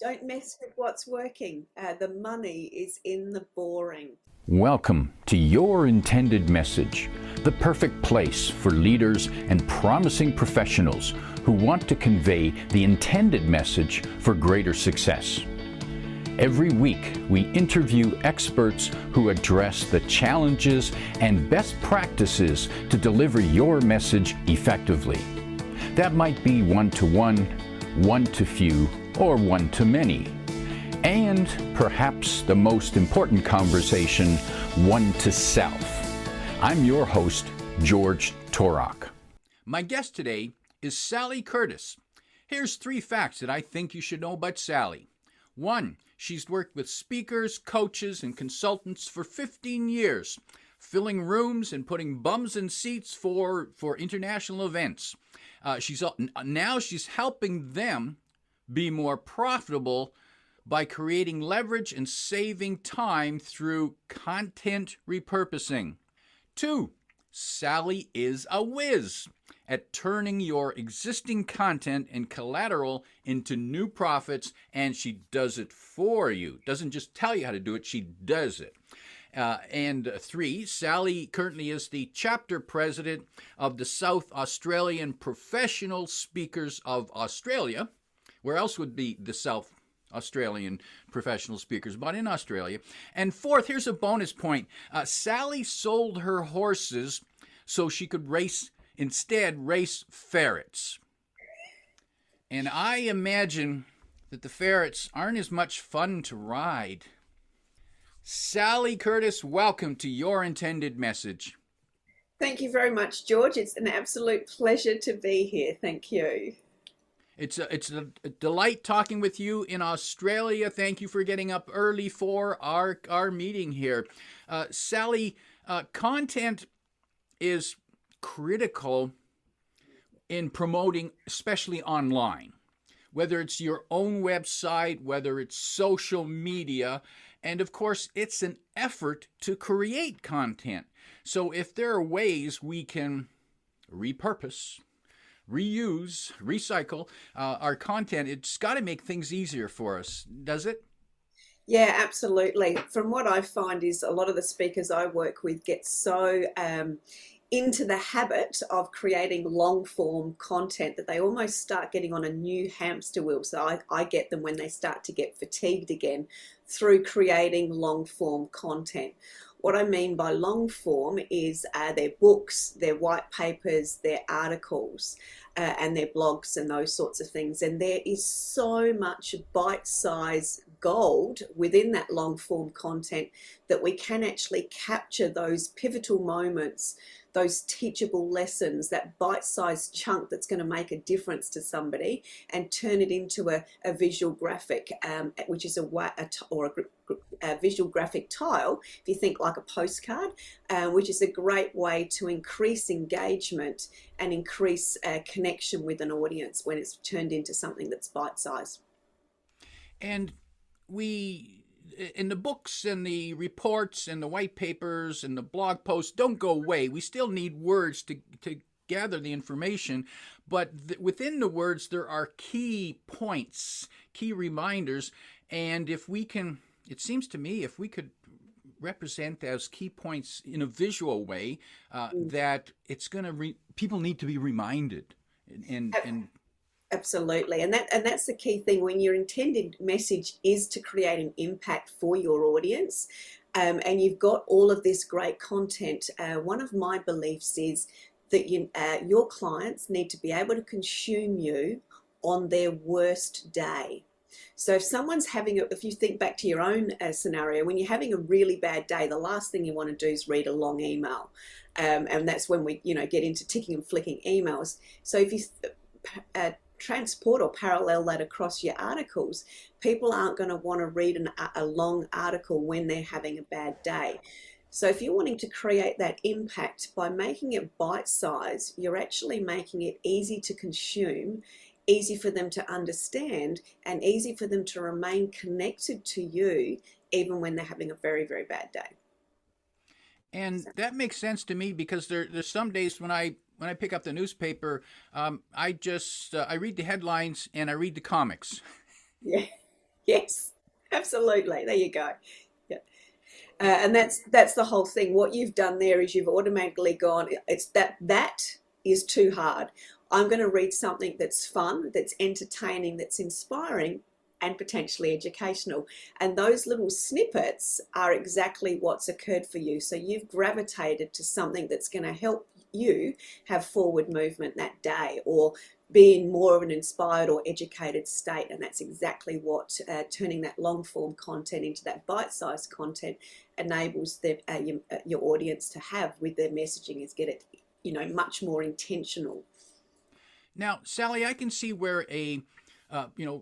Don't mess with what's working. The money is in the boring. Welcome to Your Intended Message, the perfect place for leaders and promising professionals who want to convey the intended message for greater success. Every week, we interview experts who address the challenges and best practices to deliver your message effectively. That might be one-to-one, one-to-few, or one-to-many. And perhaps the most important conversation, one-to-self. I'm your host, George Torok. My guest today is Sally Curtis. Here's 3 facts that I think you should know about Sally. 1, she's worked with speakers, coaches, and consultants for 15 years, filling rooms and putting bums in seats for international events. Now she's helping them be more profitable by creating leverage and saving time through content repurposing. 2, Sally is a whiz at turning your existing content and collateral into new profits, and she does it for you. Doesn't just tell you how to do it, she does it. And 3, Sally currently is the chapter president of the South Australian Professional Speakers of Australia. Where else would be the South Australian Professional Speakers but in Australia? And 4th, here's a bonus point. Sally sold her horses so she could race ferrets. And I imagine that the ferrets aren't as much fun to ride. Sally Curtis, welcome to Your Intended Message. Thank you very much, George. It's an absolute pleasure to be here. Thank you. It's a delight talking with you in Australia. Thank you for getting up early for our meeting here. Sally, content is critical in promoting, especially online, whether it's your own website, whether it's social media, and of course, it's an effort to create content. So if there are ways we can repurpose, reuse, recycle our content, it's got to make things easier for us, does it? Yeah, absolutely. From what I find is a lot of the speakers I work with get so into the habit of creating long form content that they almost start getting on a new hamster wheel. So I get them when they start to get fatigued again through creating long form content. What I mean by long form is their books, their white papers, their articles, and their blogs and those sorts of things. And there is so much bite-sized gold within that long form content that we can actually capture those pivotal moments, those teachable lessons, that bite-sized chunk that's going to make a difference to somebody, and turn it into a visual graphic, which is a visual graphic tile, if you think like a postcard, which is a great way to increase engagement and increase connection with an audience when it's turned into something that's bite-sized. And in the books and the reports and the white papers and the blog posts don't go away. We still need words to gather the information, but within the words there are key points, key reminders, and if we can, it seems to me, if we could represent as key points in a visual way, that it's going to people need to be reminded, and Absolutely, and that's the key thing. When your intended message is to create an impact for your audience, and you've got all of this great content, one of my beliefs is that your clients need to be able to consume you on their worst day. So if you think back to your own scenario, when you're having a really bad day, the last thing you want to do is read a long email, and that's when we get into ticking and flicking emails. So if you transport or parallel that across your articles, people aren't going to want to read a long article when they're having a bad day. So if you're wanting to create that impact by making it bite-sized, you're actually making it easy to consume, easy for them to understand, and easy for them to remain connected to you even when they're having a very, very bad day. And that makes sense to me because there's some days when I pick up the newspaper, I read the headlines and I read the comics. Yeah. Yes, absolutely. There you go. Yeah. And that's the whole thing. What you've done there is you've automatically gone, it's that is too hard. I'm going to read something that's fun, that's entertaining, that's inspiring, and potentially educational. And those little snippets are exactly what's occurred for you. So you've gravitated to something that's going to help you have forward movement that day, or be in more of an inspired or educated state. And that's exactly what turning that long form content into that bite-sized content enables your audience to have with their messaging, is get it, much more intentional. Now, Sally, I can see where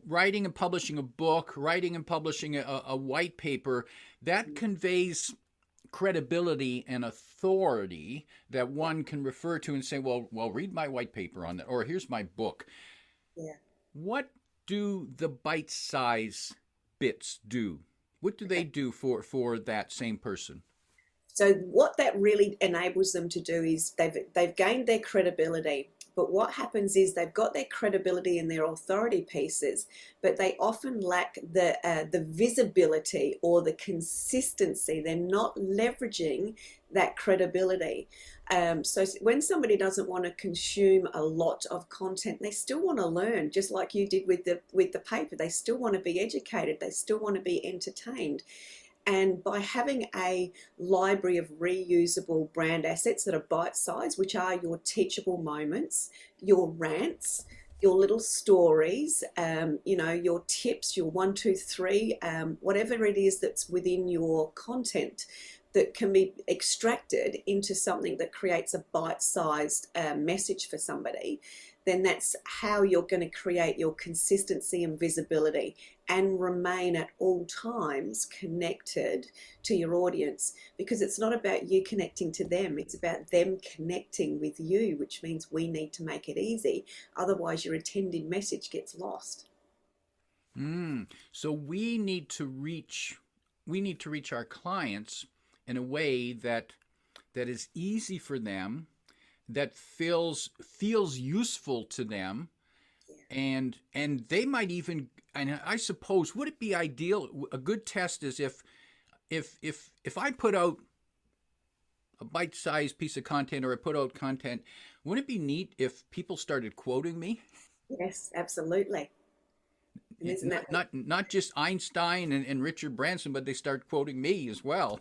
writing and publishing a book, writing and publishing a white paper, that conveys credibility and authority that one can refer to and say, well, read my white paper on that, or here's my book. Yeah. What do the bite-size bits do? What do they do for that same person? So what that really enables them to do is they've gained their credibility. But what happens is they've got their credibility in their authority pieces, but they often lack the visibility or the consistency. They're not leveraging that credibility. So when somebody doesn't want to consume a lot of content, they still want to learn, just like you did with the paper. They still want to be educated. They still want to be entertained. And by having a library of reusable brand assets that are bite-sized, which are your teachable moments, your rants, your little stories, your tips, your 1, 2, 3, whatever it is that's within your content that can be extracted into something that creates a bite-sized message for somebody, then that's how you're going to create your consistency and visibility and remain at all times connected to your audience, because it's not about you connecting to them, it's about them connecting with you, which means we need to make it easy. Otherwise, your intended message gets lost. So we need to reach our clients in a way that is easy for them, that feels useful to them, and they might even, and I suppose, would it be ideal, a good test is if I put out a bite-sized piece of content, or I put out content, wouldn't it be neat if people started quoting me? Yes, absolutely. And isn't that Not just Einstein and Richard Branson, but they start quoting me as well.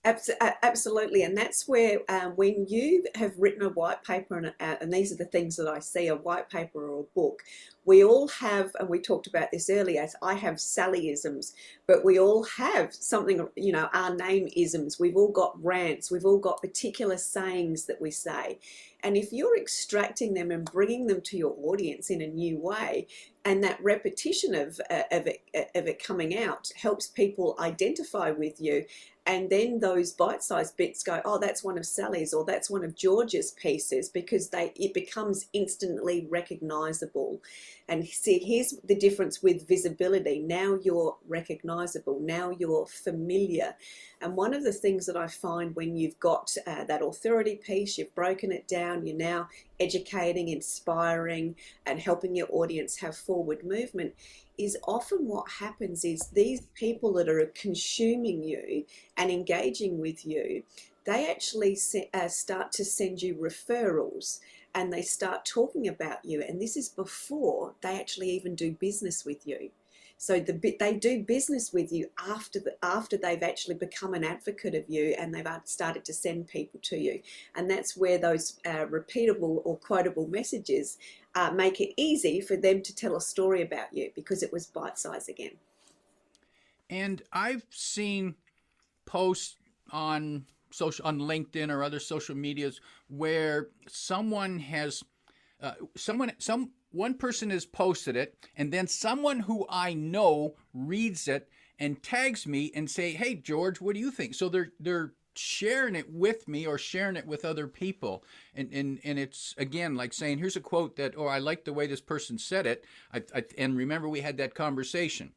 Absolutely, and that's where when you have written a white paper, and these are the things that I see, a white paper or a book, we all have, and we talked about this earlier, I have Sallyisms, but we all have something, our name isms. We've all got rants, we've all got particular sayings that we say. And if you're extracting them and bringing them to your audience in a new way, and that repetition of it coming out helps people identify with you, and then those bite-sized bits go, oh, that's one of Sally's, or that's one of George's pieces, because it becomes instantly recognizable. And see, here's the difference with visibility. Now you're recognizable. Now you're familiar. And one of the things that I find when you've got that authority piece, you've broken it down, you're now educating, inspiring, and helping your audience have forward movement, is often what happens is these people that are consuming you and engaging with you, they actually start to send you referrals, and they start talking about you. And this is before they actually even do business with you. So they do business with you after they've actually become an advocate of you, and they've started to send people to you. And that's where those repeatable or quotable messages make it easy for them to tell a story about you, because it was bite-sized again. And I've seen posts on LinkedIn or other social medias where someone has one person has posted it, and then someone who I know reads it and tags me and say, "Hey George, what do you think?" So they're sharing it with me or sharing it with other people, and it's again like saying, here's a quote that, oh, I like the way this person said it, and remember we had that conversation.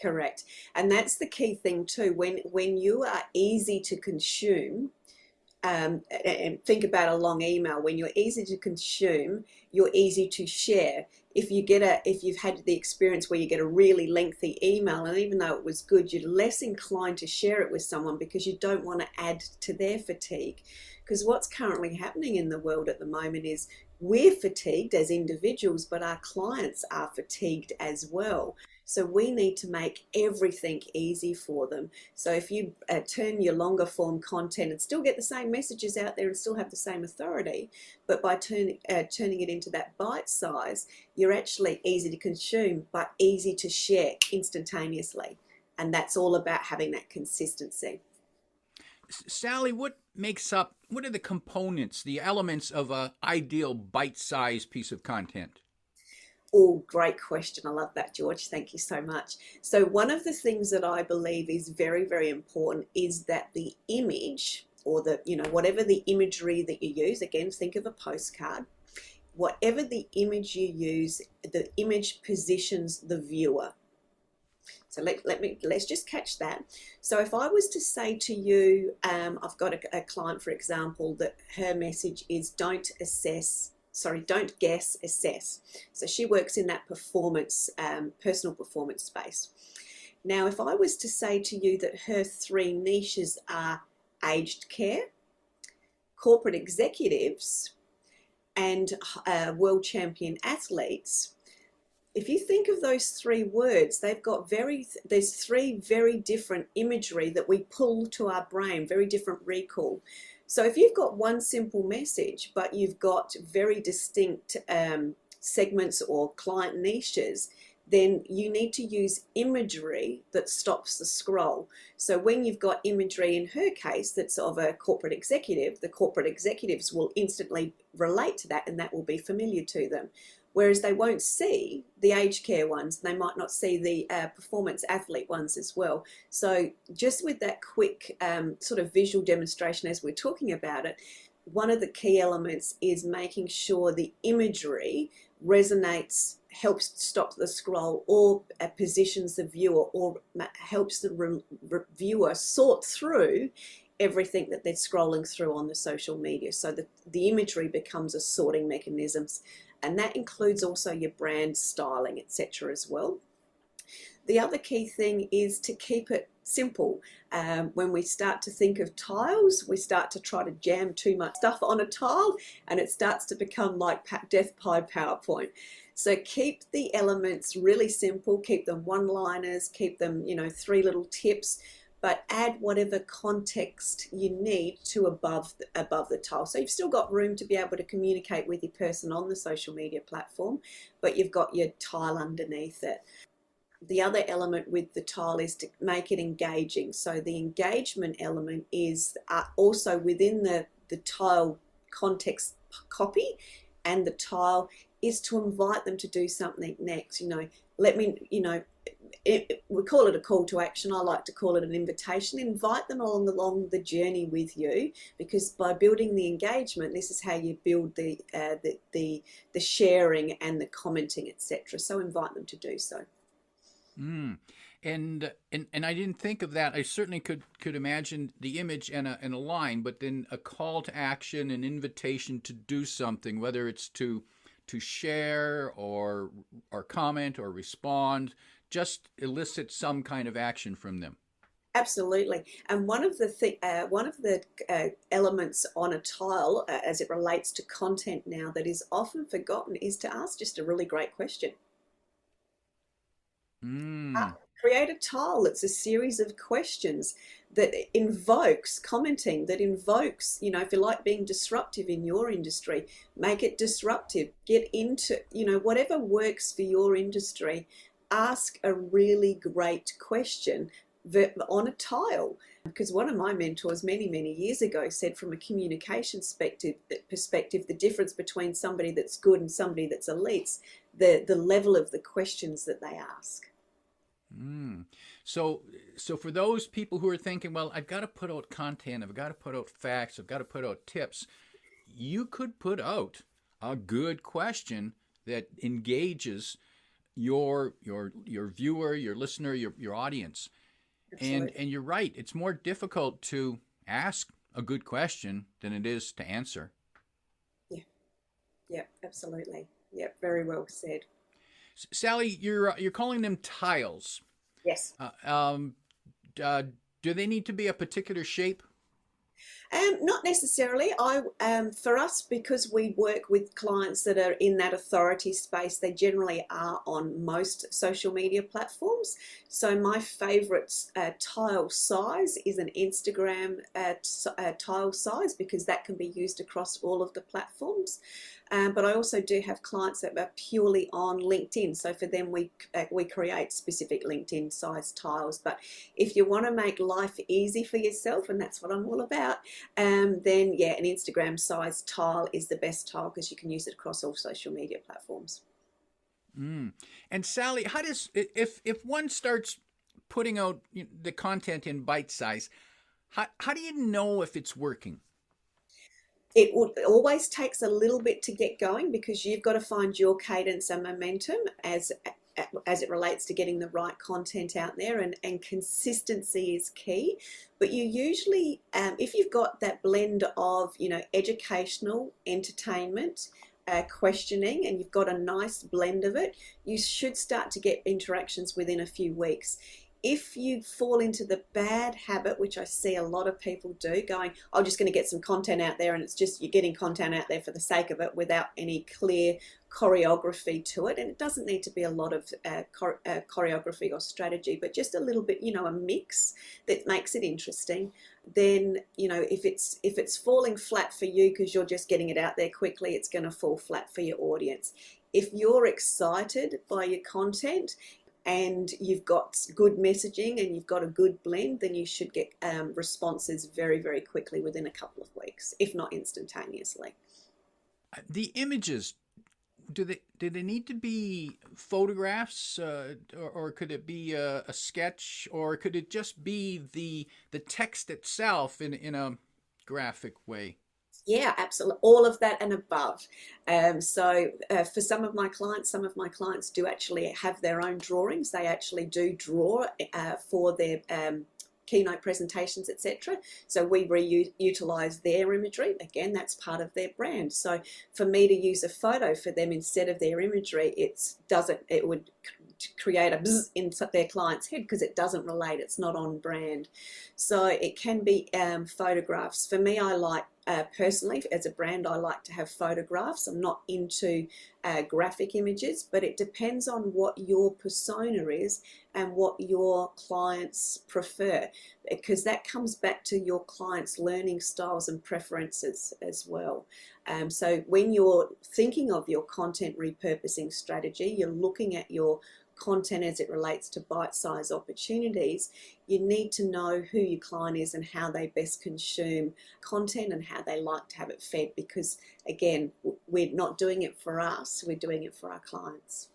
Correct. And that's the key thing too. When you are easy to consume, And think about a long email. When you're easy to consume, you're easy to share. If you've had the experience where you get a really lengthy email, and even though it was good, you're less inclined to share it with someone because you don't want to add to their fatigue. Because what's currently happening in the world at the moment is we're fatigued as individuals, but our clients are fatigued as well. So we need to make everything easy for them. So if you turn your longer form content and still get the same messages out there and still have the same authority, but by turning it into that bite size, you're actually easy to consume, but easy to share instantaneously. And that's all about having that consistency. Sally, what are the components, the elements of a ideal bite-sized piece of content? Oh, great question. I love that, George. Thank you so much. So one of the things that I believe is very, very important is that the image, or whatever the imagery that you use, again, think of a postcard, whatever the image you use, the image positions the viewer. So let's just catch that. So if I was to say to you, I've got a client, for example, that her message is don't guess, assess. So she works in that personal performance space. Now, if I was to say to you that her three niches are aged care, corporate executives, and world champion athletes, if you think of those three words, there's three very different imagery that we pull to our brain, very different recall. So if you've got one simple message, but you've got very distinct segments or client niches, then you need to use imagery that stops the scroll. So when you've got imagery in her case that's of a corporate executive, the corporate executives will instantly relate to that, and that will be familiar to them. Whereas they won't see the aged care ones, they might not see the performance athlete ones as well. So just with that quick sort of visual demonstration as we're talking about it, one of the key elements is making sure the imagery resonates, helps stop the scroll, or positions the viewer, or helps the viewer sort through everything that they're scrolling through on the social media. So the imagery becomes a sorting mechanism. And that includes also your brand styling, etc. as well. The other key thing is to keep it simple. When we start to think of tiles, we start to try to jam too much stuff on a tile, and it starts to become like death pie PowerPoint. So keep the elements really simple, keep them one-liners, keep them, three little tips, but add whatever context you need to above the tile. So you've still got room to be able to communicate with your person on the social media platform, but you've got your tile underneath it. The other element with the tile is to make it engaging. So the engagement element is also within the tile context copy, and the tile is to invite them to do something next. We call it a call to action. I like to call it an invitation. Invite them along the journey with you, because by building the engagement, this is how you build the sharing and the commenting, etc. So invite them to do so. And I didn't think of that. I certainly could imagine the image and a line, but then a call to action, an invitation to do something, whether it's to share or comment or respond, just elicit some kind of action from them. Absolutely. And one of the elements on a tile as it relates to content now that is often forgotten is to ask just a really great question. Create a tile that's a series of questions that invokes commenting, that invokes, if you like being disruptive in your industry, make it disruptive. Get into, whatever works for your industry. Ask a really great question on a tile. Because one of my mentors many, many years ago said, from a communication perspective, the difference between somebody that's good and somebody that's elite, the level of the questions that they ask. So for those people who are thinking, well, I've got to put out content, I've got to put out facts, I've got to put out tips, you could put out a good question that engages your viewer, your listener, your audience. And you're right, it's more difficult to ask a good question than it is to answer. Yeah, yeah, absolutely. Yeah, very well said. Sally, you're calling them tiles. Yes. Uh, um, uh, do they need to be a particular shape? Not necessarily. For us, because we work with clients that are in that authority space, they generally are on most social media platforms. So my favourite tile size is an Instagram tile size, because that can be used across all of the platforms. But I also do have clients that are purely on LinkedIn. So for them, we create specific LinkedIn size tiles. But if you want to make life easy for yourself, and that's what I'm all about, then yeah, an Instagram size tile is the best tile, because you can use it across all social media platforms. Mm. And Sally, how does if one starts putting out the content in bite size, how do you know if it's working? It always takes a little bit to get going, because you've got to find your cadence and momentum as it relates to getting the right content out there, and consistency is key. But you usually, if you've got that blend of, educational, entertainment, questioning, and you've got a nice blend of it, you should start to get interactions within a few weeks. If you fall into the bad habit, which I see a lot of people do, going, I'm just going to get some content out there, and it's just you're getting content out there for the sake of it without any clear choreography to it. And it doesn't need to be a lot of choreography or strategy, but just a little bit, a mix that makes it interesting. Then, if it's falling flat for you because you're just getting it out there quickly, it's going to fall flat for your audience. If you're excited by your content and you've got good messaging and you've got a good blend, then you should get responses very, very quickly within a couple of weeks, if not instantaneously. The images, do they need to be photographs, or could it be a sketch, or could it just be the text itself in a graphic way? Yeah, absolutely. All of that and above. For some of my clients do actually have their own drawings. They actually do draw for their keynote presentations, etc. So we reutilize their imagery. Again, that's part of their brand. So for me to use a photo for them instead of their imagery, it would create a bzz in their client's head, because it doesn't relate. It's not on brand. So it can be photographs. For me, I like personally, as a brand, I like to have photographs. I'm not into graphic images, but it depends on what your persona is and what your clients prefer, because that comes back to your clients' learning styles and preferences as well. So when you're thinking of your content repurposing strategy, you're looking at your content as it relates to bite-sized opportunities. You need to know who your client is and how they best consume content and how they like to have it fed, because again, we're not doing it for us, we're doing it for our clients.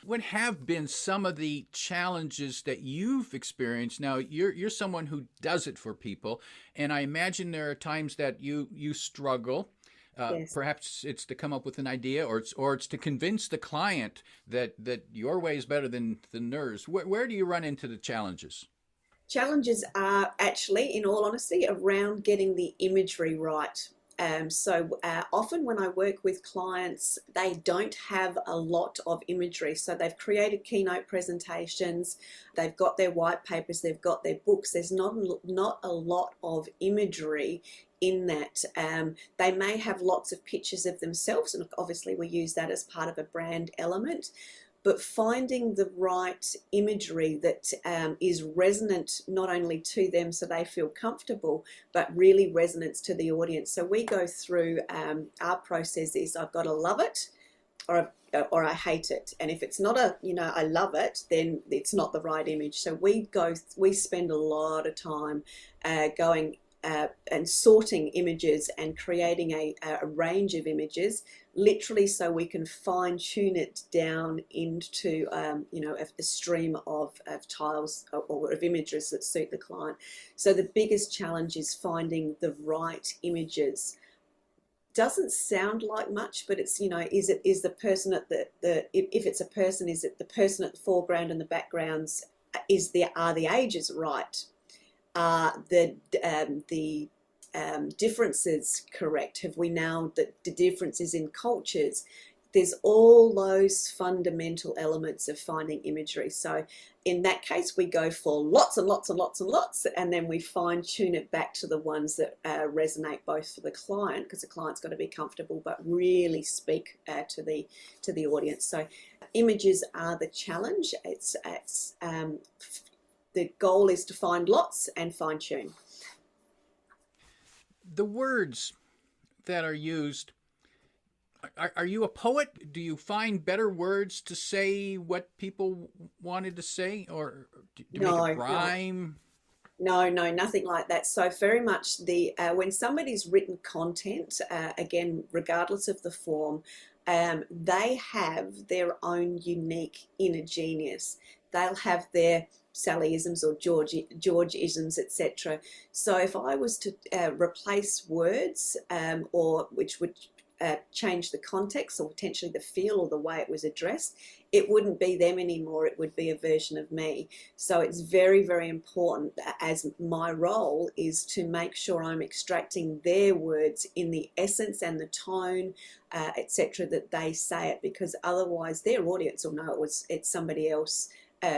What have been some of the challenges that you've experienced? Now, you're someone who does it for people, and I imagine there are times that you struggle. Yes. Perhaps it's to come up with an idea, or it's to convince the client that your way is better than theirs. Where do you run into the challenges? Challenges are actually, in all honesty, around getting the imagery right. Often when I work with clients, they don't have a lot of imagery. So they've created keynote presentations, they've got their white papers, they've got their books. There's not a lot of imagery in that. They may have lots of pictures of themselves, and obviously we use that as part of a brand element. But finding the right imagery that is resonant not only to them so they feel comfortable, but really resonates to the audience. So we go through, our process is I've got to love it or I hate it. And if it's not I love it, then it's not the right image. So we spend a lot of time going and sorting images and creating a range of images, literally so we can fine tune it down into a stream of tiles or of images that suit the client. So the biggest challenge is finding the right images. Doesn't sound like much, but it's is the person at if it's a person, is it the person at the foreground and the backgrounds, are the ages right? The differences correct? Have we now the differences in cultures? There's all those fundamental elements of finding imagery. So in that case, we go for lots and lots and lots and lots, and then we fine tune it back to the ones that resonate both for the client, because the client's got to be comfortable, but really speak to the audience. So images are the challenge. The goal is to find lots and fine tune. The words that are used, are you a poet? Do you find better words to say what people wanted to say, or do you make a rhyme? No, nothing like that. So very much when somebody's written content, again, regardless of the form, they have their own unique inner genius. They'll have their Sallyisms or Georgeisms, etc. So if I was to replace words, or which would change the context or potentially the feel or the way it was addressed, it wouldn't be them anymore. It would be a version of me. So it's very, very important, as my role is to make sure I'm extracting their words in the essence and the tone, etc., that they say it, because otherwise their audience will know it's somebody else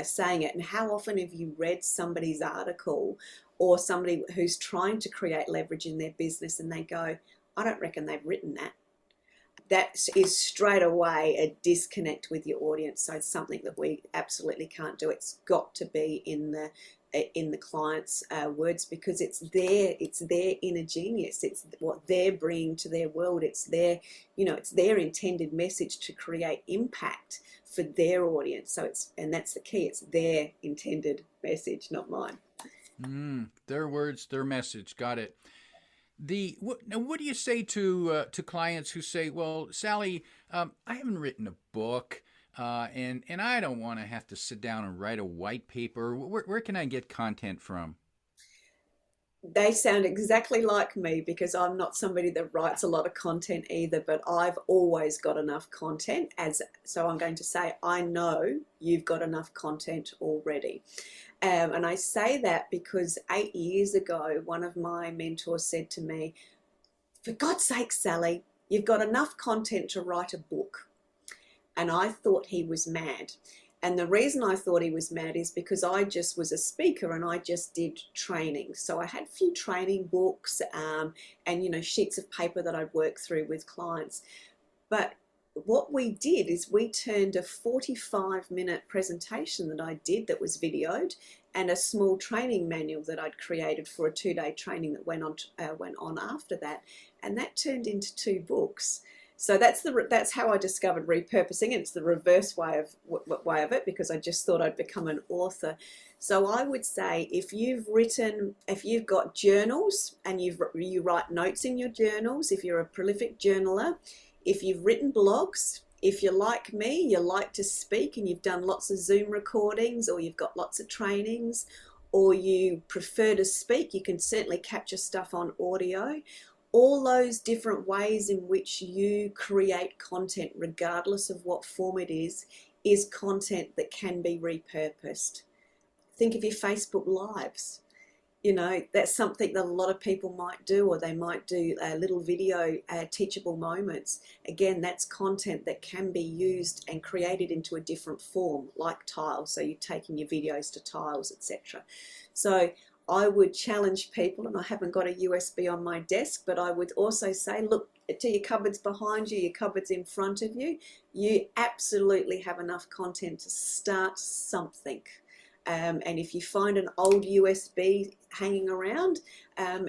saying it. And how often have you read somebody's article or somebody who's trying to create leverage in their business and they go, I don't reckon they've written that? That is straight away a disconnect with your audience. So it's something that we absolutely can't do. It's got to be in the client's words, because it's their inner genius. It's what they're bringing to their world. It's their intended message to create impact for their audience. So and that's the key. It's their intended message, not mine. Their words, their message. Got it. Now, what do you say to clients who say, "Well, Sally, I haven't written a book, and I don't want to have to sit down and write a white paper. Where can I get content from?" They sound exactly like me, because I'm not somebody that writes a lot of content either, but I've always got enough content. So I'm going to say, I know you've got enough content already. And I say that because 8 years ago, one of my mentors said to me, "For God's sake, Sally, you've got enough content to write a book." And I thought he was mad. And the reason I thought he was mad is because I just was a speaker and I just did training. So I had a few training books and sheets of paper that I'd work through with clients. But what we did is we turned a 45-minute presentation that I did that was videoed, and a small training manual that I'd created for a 2-day training that went on after that, and that turned into 2 books. So that's how I discovered repurposing, and it's the reverse way of it, because I just thought I'd become an author. So I would say, if you've got journals and you write notes in your journals, if you're a prolific journaler, if you've written blogs, if you're like me, you like to speak and you've done lots of Zoom recordings, or you've got lots of trainings, or you prefer to speak, you can certainly capture stuff on audio. All those different ways in which you create content, regardless of what form it is content that can be repurposed. Think of your Facebook Lives. That's something that a lot of people might do, or they might do a little video, teachable moments. Again, that's content that can be used and created into a different form, like tiles. So you're taking your videos to tiles, etc. So I would challenge people, and I haven't got a USB on my desk, but I would also say, look to your cupboards behind you, your cupboards in front of you. You absolutely have enough content to start something. And if you find an old USB hanging around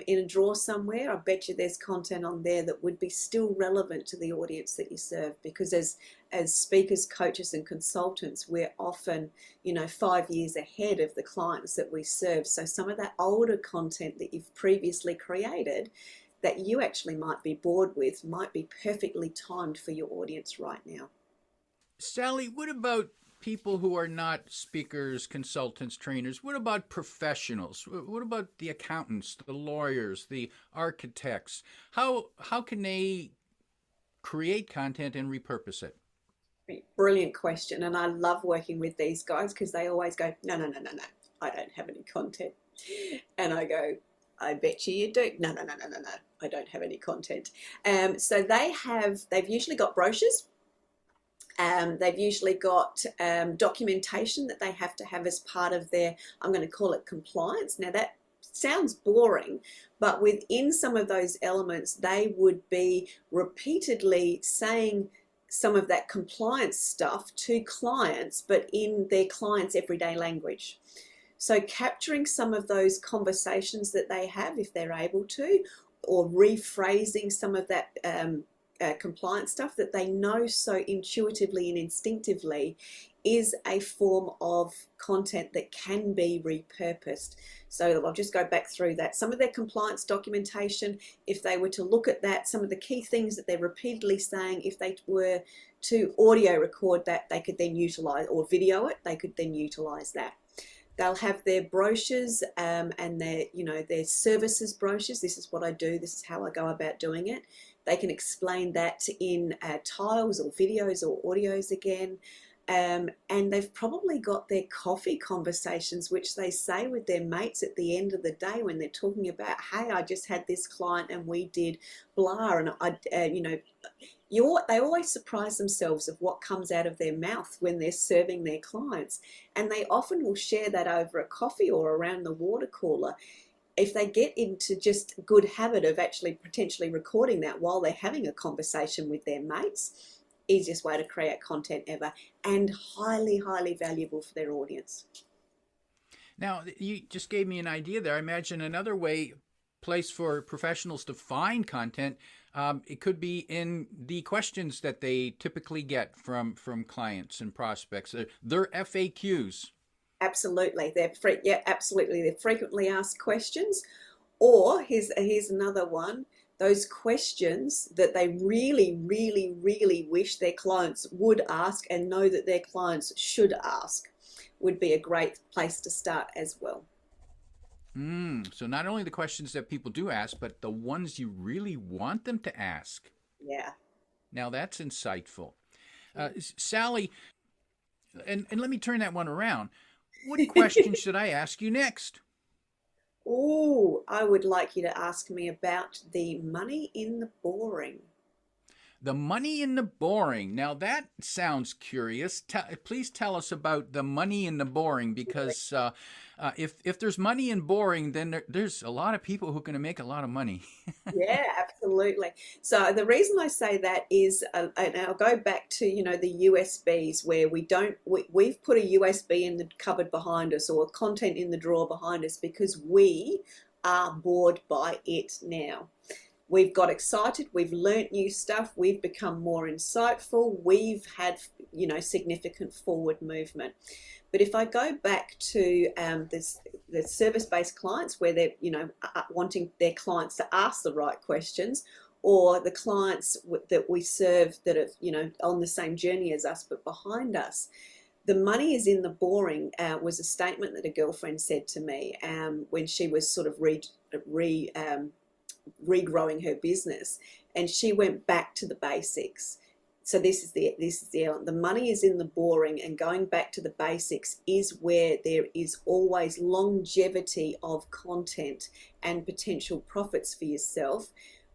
in a drawer somewhere, I bet you there's content on there that would be still relevant to the audience that you serve. Because as speakers, coaches and consultants, we're often 5 years ahead of the clients that we serve. So some of that older content that you've previously created that you actually might be bored with might be perfectly timed for your audience right now. Sally, what about people who are not speakers, consultants, trainers? What about professionals? What about the accountants, the lawyers, the architects? How can they create content and repurpose it? Brilliant question. And I love working with these guys, because they always go, no, I don't have any content. And I go, I bet you do. No, no, no, no, no, no. I don't have any content. So they've usually got brochures. They've usually got documentation that they have to have as part of their, I'm going to call it compliance. Now that sounds boring, but within some of those elements, they would be repeatedly saying some of that compliance stuff to clients, but in their clients' everyday language. So capturing some of those conversations that they have, if they're able to, or rephrasing some of that compliance stuff that they know so intuitively and instinctively, is a form of content that can be repurposed. So I'll just go back through that. Some of their compliance documentation, if they were to look at that, some of the key things that they're repeatedly saying, if they were to audio record that, they could then utilize, or video it, they could then utilize that. They'll have their brochures and their services brochures. This is what I do. This is how I go about doing it. They can explain that in tiles or videos or audios again. And they've probably got their coffee conversations, which they say with their mates at the end of the day when they're talking about, hey, I just had this client and we did blah, and they always surprise themselves of what comes out of their mouth when they're serving their clients, and they often will share that over a coffee or around the water cooler. If they get into just good habit of actually potentially recording that while they're having a conversation with their mates, easiest way to create content ever, and highly, highly valuable for their audience. Now, you just gave me an idea there. I imagine another place for professionals to find content, it could be in the questions that they typically get from clients and prospects, their FAQs. Absolutely. Absolutely. They're frequently asked questions. Or here's another one. Those questions that they really, really, really wish their clients would ask and know that their clients should ask would be a great place to start as well. So not only the questions that people do ask, but the ones you really want them to ask. Yeah. Now that's insightful. Sally, and let me turn that one around. What question should I ask you next? Oh, I would like you to ask me about the money in the boring. The money in the boring. Now that sounds curious. Please tell us about the money in the boring, because if there's money in boring, then there's a lot of people who are going to make a lot of money. Yeah, absolutely. So the reason I say that is, and I'll go back to the USBs, where we've put a USB in the cupboard behind us, or content in the drawer behind us, because we are bored by it now. We've got excited, we've learnt new stuff, we've become more insightful, we've had significant forward movement. But if I go back to the service-based clients, where they're wanting their clients to ask the right questions, or the clients that we serve that are on the same journey as us but behind us, the money is in the boring was a statement that a girlfriend said to me when she was sort of regrowing her business, and she went back to the basics. So this is the element. The money is in the boring, and going back to the basics is where there is always longevity of content and potential profits for yourself,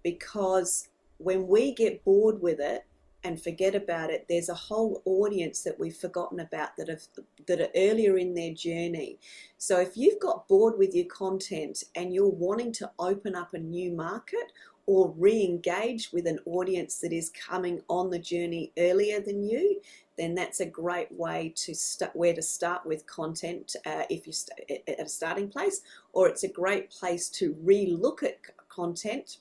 because when we get bored with it and forget about it, there's a whole audience that we've forgotten about that are earlier in their journey. So if you've got bored with your content and you're wanting to open up a new market or re-engage with an audience that is coming on the journey earlier than you, then that's a great way to start with content if you're at a starting place, or it's a great place to re-look at content,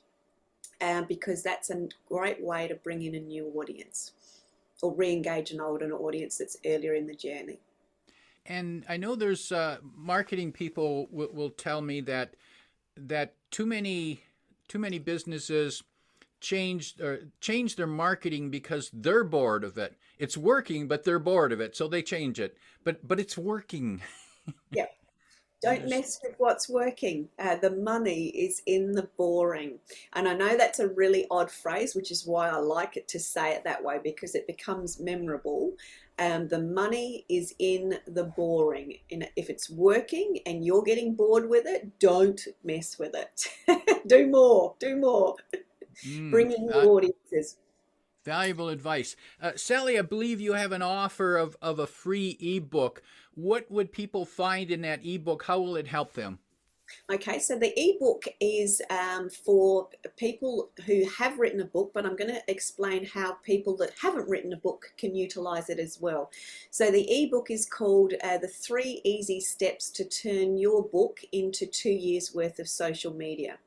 because that's a great way to bring in a new audience or re-engage an older audience that's earlier in the journey. And I know there's marketing people will tell me that too many businesses change their marketing because they're bored of it. It's working, but they're bored of it, so they change it. But it's working. Yeah. Don't mess with what's working. The money is in the boring. And I know that's a really odd phrase, which is why I like it to say it that way, because it becomes memorable. The money is in the boring. And if it's working and you're getting bored with it, don't mess with it. Do more, do more. Bring in new audiences. Valuable advice. Sally, I believe you have an offer of a free ebook. What would people find in that ebook? How will it help them? Okay, so the ebook is for people who have written a book, but I'm going to explain how people that haven't written a book can utilize it as well. So the ebook is called The 3 Easy Steps to Turn Your Book into 2 years worth of social media.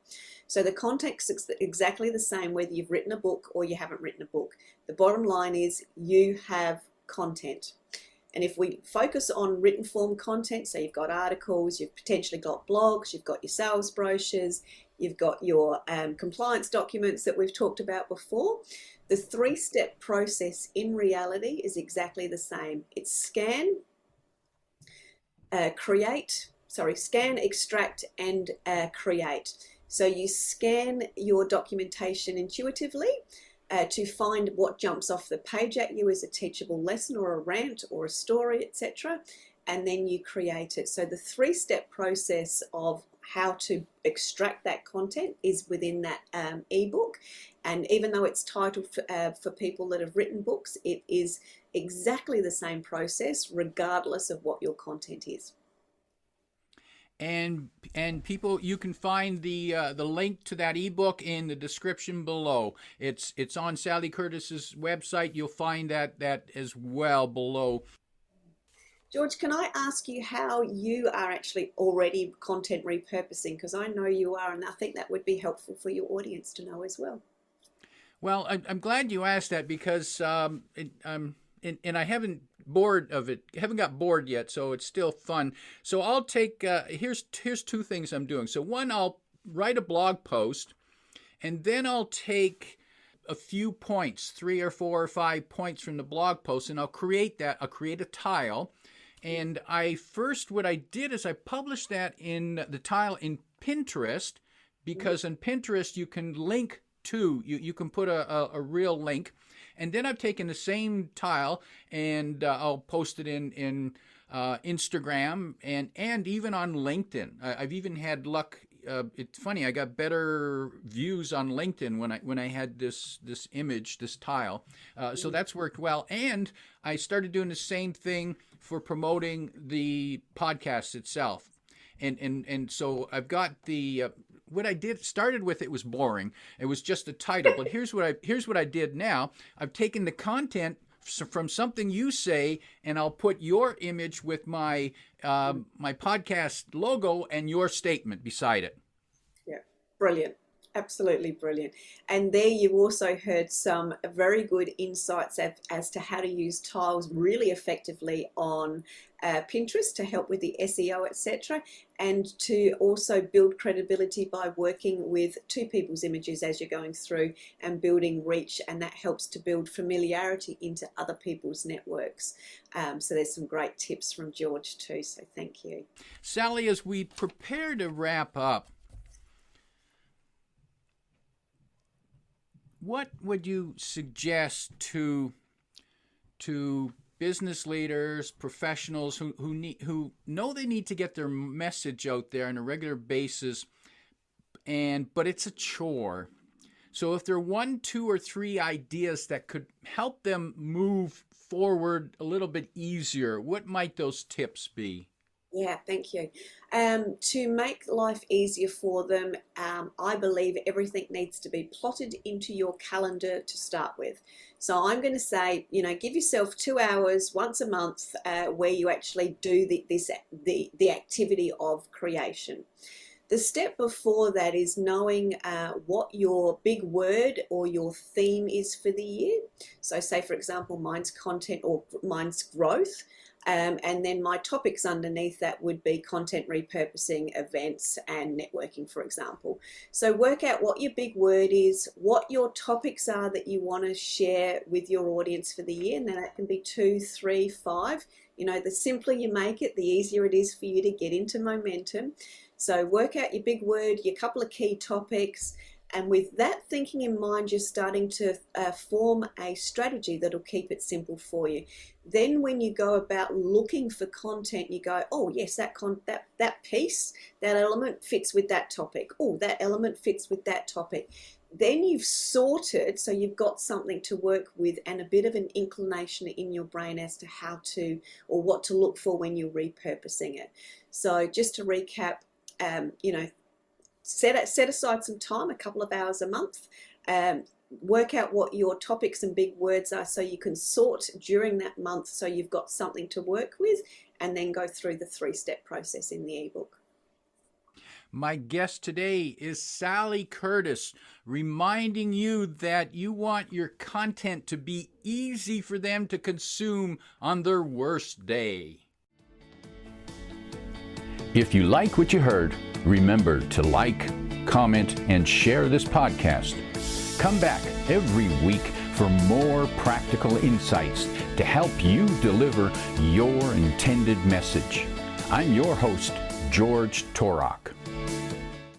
So the context is exactly the same whether you've written a book or you haven't written a book. The bottom line is you have content. And if we focus on written form content, so you've got articles, you've potentially got blogs, you've got your sales brochures, you've got your compliance documents that we've talked about before, the 3-step process in reality is exactly the same. It's scan, extract, and create. So you scan your documentation intuitively to find what jumps off the page at you as a teachable lesson or a rant or a story, etc. And then you create it. So the 3-step process of how to extract that content is within that ebook. And even though it's titled for people that have written books, it is exactly the same process regardless of what your content is. And people, you can find the link to that ebook in the description below. It's on Sally Curtis's website. You'll find that as well below. George, can I ask you how you are actually already content repurposing? Because I know you are, and I think that would be helpful for your audience to know as well. Well, I'm glad you asked that because and I haven't got bored yet, so it's still fun. So I'll take here's 2 things I'm doing. So one, I'll write a blog post, and then I'll take a few points, 3 or 4 or 5 points from the blog post, and I'll create a tile. And what I did is I published that in the tile in Pinterest, because in Pinterest you can link to, you can put a real link. And then I've taken the same tile and I'll post it in Instagram and even on LinkedIn. I've even had luck. It's funny, I got better views on LinkedIn when I had this image, this tile. So that's worked well. And I started doing the same thing for promoting the podcast itself. And so I've got the what I started with, it was boring. It was just a title. But here's what I did now. I've taken the content from something you say, and I'll put your image with my my podcast logo and your statement beside it. Yeah, brilliant. Absolutely brilliant. And there you also heard some very good insights as to how to use tiles really effectively on Pinterest to help with the SEO, etc., and to also build credibility by working with 2 people's images as you're going through and building reach, and that helps to build familiarity into other people's networks. So there's some great tips from George too, so thank you. Sally, as we prepare to wrap up, what would you suggest to business leaders, professionals who know they need to get their message out there on a regular basis, but it's a chore? So if there are 1, 2, or 3 ideas that could help them move forward a little bit easier, what might those tips be? Yeah, thank you. To make life easier for them, I believe everything needs to be plotted into your calendar to start with. So I'm going to say, give yourself 2 hours once a month where you actually do the activity of creation. The step before that is knowing what your big word or your theme is for the year. So say, for example, mine's content or mine's growth. And then my topics underneath that would be content repurposing, events, and networking, for example. So work out what your big word is, what your topics are that you want to share with your audience for the year, and then that can be 2, 3, 5. You know, the simpler you make it, the easier it is for you to get into momentum. So work out your big word, your couple of key topics, and with that thinking in mind, you're starting to form a strategy that'll keep it simple for you. Then when you go about looking for content, you go, oh yes, that piece, that element fits with that topic. Oh, that element fits with that topic. Then you've sorted, so you've got something to work with and a bit of an inclination in your brain as to how to, or what to look for when you're repurposing it. So just to recap, you know, set aside some time, a couple of hours a month, work out what your topics and big words are so you can sort during that month so you've got something to work with, and then go through the 3-step process in the ebook. My guest today is Sally Curtis, reminding you that you want your content to be easy for them to consume on their worst day. If you like what you heard, remember to like, comment, and share this podcast. Come back every week for more practical insights to help you deliver your intended message. I'm your host, George Torok.